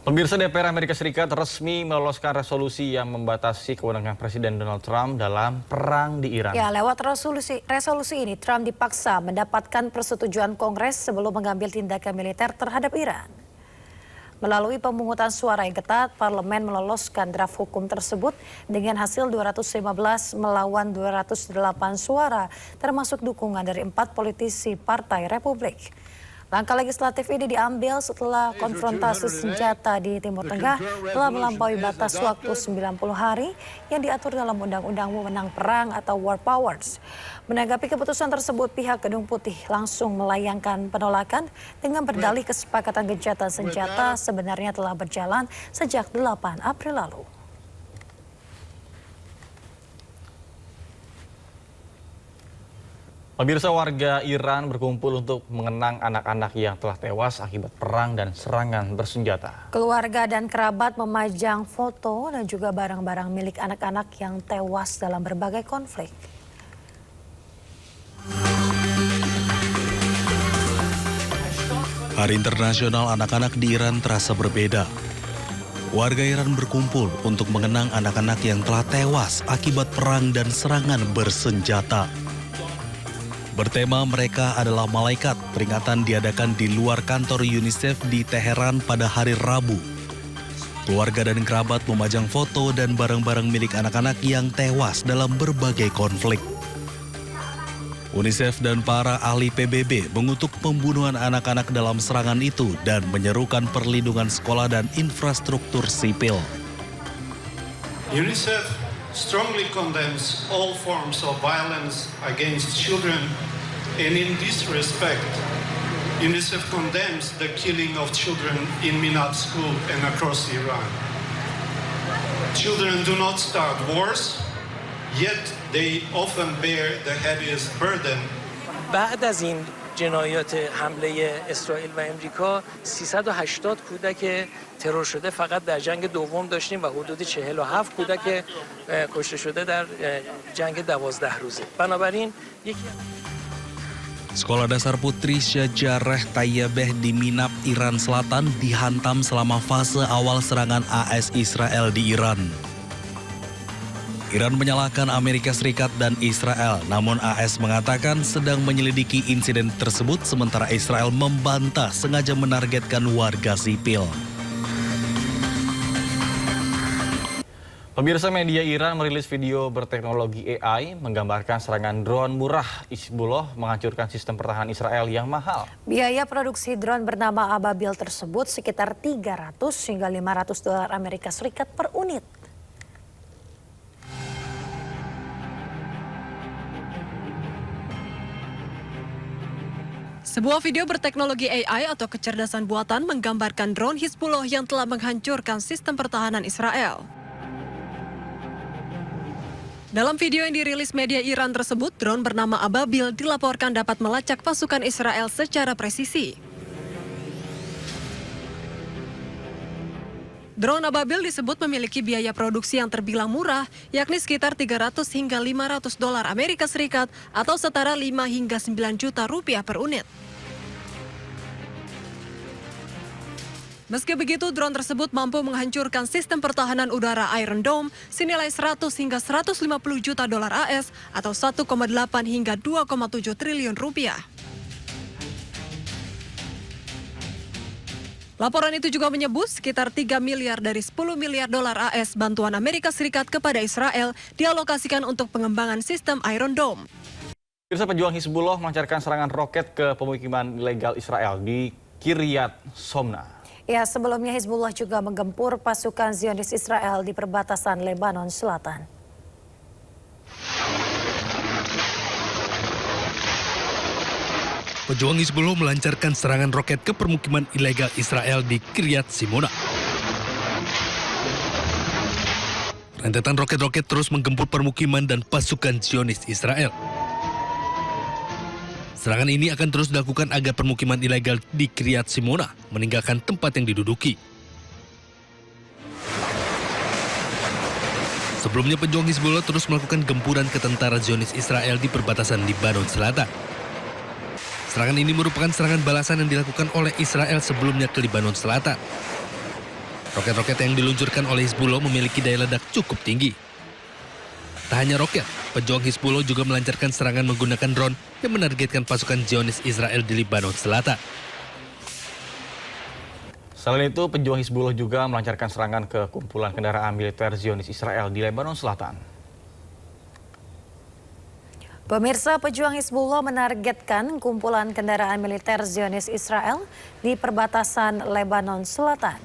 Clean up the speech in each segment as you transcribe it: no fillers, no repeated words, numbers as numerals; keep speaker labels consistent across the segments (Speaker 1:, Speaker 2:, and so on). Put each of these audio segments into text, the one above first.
Speaker 1: Pemirsa, DPR Amerika Serikat resmi meloloskan resolusi yang membatasi kewenangan Presiden Donald Trump dalam perang di Iran.
Speaker 2: Ya, lewat resolusi ini Trump dipaksa mendapatkan persetujuan Kongres sebelum mengambil tindakan militer terhadap Iran. Melalui pemungutan suara yang ketat, parlemen meloloskan draft hukum tersebut dengan hasil 215 melawan 208 suara, termasuk dukungan dari 4 politisi Partai Republik. Langkah legislatif ini diambil setelah konfrontasi senjata di Timur Tengah telah melampaui batas waktu 90 hari yang diatur dalam Undang-Undang Wewenang Perang atau War Powers. Menanggapi keputusan tersebut, pihak Gedung Putih langsung melayangkan penolakan dengan berdalih kesepakatan gencatan senjata sebenarnya telah berjalan sejak 8 April lalu.
Speaker 1: Pemirsa, warga Iran berkumpul untuk mengenang anak-anak yang telah tewas akibat perang dan serangan bersenjata.
Speaker 2: Keluarga dan kerabat memajang foto dan juga barang-barang milik anak-anak yang tewas dalam berbagai konflik.
Speaker 3: Hari Internasional Anak-anak di Iran terasa berbeda. Warga Iran berkumpul untuk mengenang anak-anak yang telah tewas akibat perang dan serangan bersenjata. Bertema mereka adalah malaikat, peringatan diadakan di luar kantor UNICEF di Teheran pada hari Rabu. Keluarga dan kerabat memajang foto dan barang-barang milik anak-anak yang tewas dalam berbagai konflik. UNICEF dan para ahli PBB mengutuk pembunuhan anak-anak dalam serangan itu dan menyerukan perlindungan sekolah dan infrastruktur sipil.
Speaker 4: UNICEF strongly condemns all forms of violence against children, and in this respect, UNICEF condemns the killing of children in Minab school and across Iran. Children do not start wars, yet they often bear the heaviest burden.
Speaker 5: بعد از این جنایات حمله اسرائیل و امریکا 380 کودک ترور شده فقط در جنگ دوم داشتیم و حدود 47 کودک کشته شده در جنگ 12 روزه. بنابراین یکی
Speaker 3: Sekolah dasar putri Syajareh Tayyabeh di Minab, Iran Selatan dihantam selama fase awal serangan AS Israel di Iran. Iran menyalahkan Amerika Serikat dan Israel, namun AS mengatakan sedang menyelidiki insiden tersebut sementara Israel membantah sengaja menargetkan warga sipil.
Speaker 1: Pemirsa, media Iran merilis video berteknologi AI menggambarkan serangan drone murah Hizbullah menghancurkan sistem pertahanan Israel yang mahal.
Speaker 2: Biaya produksi drone bernama Ababil tersebut sekitar 300 hingga 500 dolar Amerika Serikat per unit.
Speaker 6: Sebuah video berteknologi AI atau kecerdasan buatan menggambarkan drone Hizbullah yang telah menghancurkan sistem pertahanan Israel. Dalam video yang dirilis media Iran tersebut, drone bernama Ababil dilaporkan dapat melacak pasukan Israel secara presisi. Drone Ababil disebut memiliki biaya produksi yang terbilang murah, yakni sekitar 300 hingga 500 dolar Amerika Serikat atau setara 5 hingga 9 juta rupiah per unit. Meski begitu, drone tersebut mampu menghancurkan sistem pertahanan udara Iron Dome senilai 100 hingga 150 juta dolar AS atau 1,8 hingga 2,7 triliun rupiah. Laporan itu juga menyebut sekitar 3 miliar dari 10 miliar dolar AS bantuan Amerika Serikat kepada Israel dialokasikan untuk pengembangan sistem Iron Dome.
Speaker 1: Pemirsa, pejuang Hizbullah melancarkan serangan roket ke pemukiman ilegal Israel di Kiryat Somna.
Speaker 2: Ya, sebelumnya Hizbullah juga menggempur pasukan Zionis Israel di perbatasan Lebanon Selatan.
Speaker 3: Pejuang Hizbullah melancarkan serangan roket ke permukiman ilegal Israel di Kiryat Simona. Rentetan roket-roket terus menggempur permukiman dan pasukan Zionis Israel. Serangan ini akan terus dilakukan agar permukiman ilegal di Kiryat Simona meninggalkan tempat yang diduduki. Sebelumnya pejuang Hizbullah terus melakukan gempuran ke tentara Zionis Israel di perbatasan Lebanon Selatan. Serangan ini merupakan serangan balasan yang dilakukan oleh Israel sebelumnya ke Lebanon Selatan.
Speaker 7: Roket-roket yang diluncurkan oleh Hizbullah memiliki daya ledak cukup tinggi. Tak hanya roket, pejuang Hizbullah juga melancarkan serangan menggunakan drone yang menargetkan pasukan Zionis Israel di Lebanon Selatan.
Speaker 1: Selain itu, pejuang Hizbullah juga melancarkan serangan ke kumpulan kendaraan militer Zionis Israel di Lebanon Selatan.
Speaker 2: Pemirsa, pejuang Hizbullah menargetkan kumpulan kendaraan militer Zionis Israel di perbatasan Lebanon Selatan.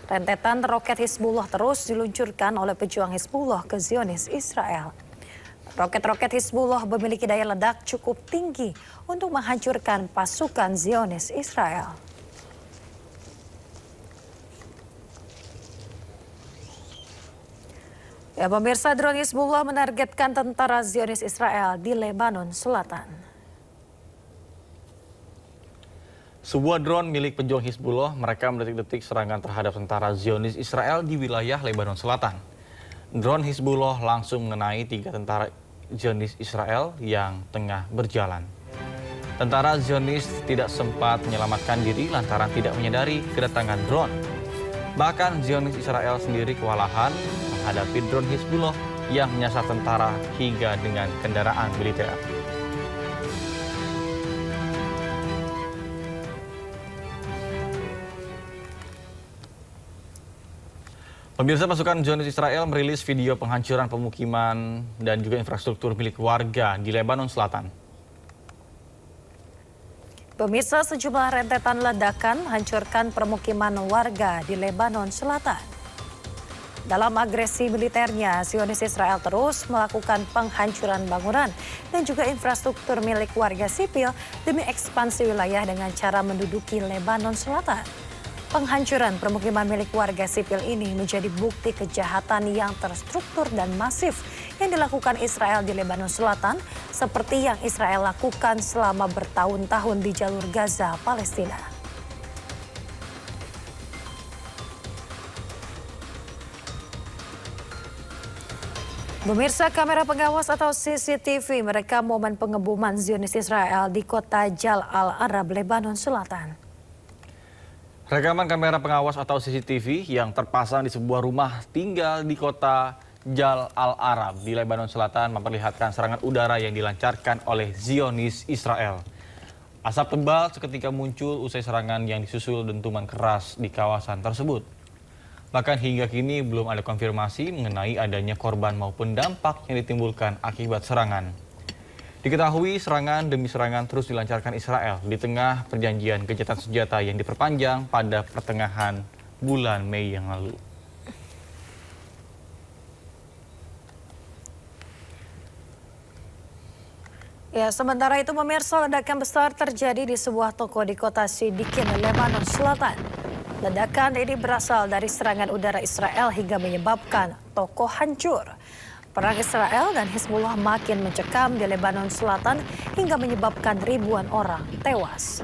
Speaker 2: Rentetan roket Hizbullah terus diluncurkan oleh pejuang Hizbullah ke Zionis Israel. Roket-roket Hizbullah memiliki daya ledak cukup tinggi untuk menghancurkan pasukan Zionis Israel. Ya, pemirsa, drone Hizbullah menargetkan tentara Zionis Israel di Lebanon Selatan.
Speaker 1: Sebuah drone milik pejuang Hizbullah merekam detik-detik serangan terhadap tentara Zionis Israel di wilayah Lebanon Selatan. Drone Hizbullah langsung mengenai 3 tentara Zionis Israel yang tengah berjalan. Tentara Zionis tidak sempat menyelamatkan diri lantaran tidak menyadari kedatangan drone. Bahkan Zionis Israel sendiri kewalahan menghadapi drone Hizbullah yang menyasar tentara hingga dengan kendaraan militer. Pemirsa, pasukan Zionis Israel merilis video penghancuran pemukiman dan juga infrastruktur milik warga di Lebanon Selatan.
Speaker 2: Pemirsa, sejumlah rentetan ledakan menghancurkan permukiman warga di Lebanon Selatan. Dalam agresi militernya, Zionis Israel terus melakukan penghancuran bangunan dan juga infrastruktur milik warga sipil demi ekspansi wilayah dengan cara menduduki Lebanon Selatan. Penghancuran permukiman milik warga sipil ini menjadi bukti kejahatan yang terstruktur dan masif yang dilakukan Israel di Lebanon Selatan, seperti yang Israel lakukan selama bertahun-tahun di jalur Gaza, Palestina. Pemirsa, kamera pengawas atau CCTV merekam momen pengeboman Zionis Israel di kota Jal Al-Arab, Lebanon Selatan.
Speaker 1: Rekaman kamera pengawas atau CCTV yang terpasang di sebuah rumah tinggal di kota Jal Al-Arab di Lebanon Selatan memperlihatkan serangan udara yang dilancarkan oleh Zionis Israel. Asap tebal seketika muncul usai serangan yang disusul dentuman keras di kawasan tersebut. Bahkan hingga kini belum ada konfirmasi mengenai adanya korban maupun dampak yang ditimbulkan akibat serangan. Diketahui serangan demi serangan terus dilancarkan Israel di tengah perjanjian gencatan senjata yang diperpanjang pada pertengahan bulan Mei yang lalu.
Speaker 2: Ya, sementara itu pemirsa, ledakan besar terjadi di sebuah toko di kota Sidikin, Lebanon Selatan. Ledakan ini berasal dari serangan udara Israel hingga menyebabkan toko hancur. Perang Israel dan Hizbullah makin mencekam di Lebanon Selatan hingga menyebabkan ribuan orang tewas.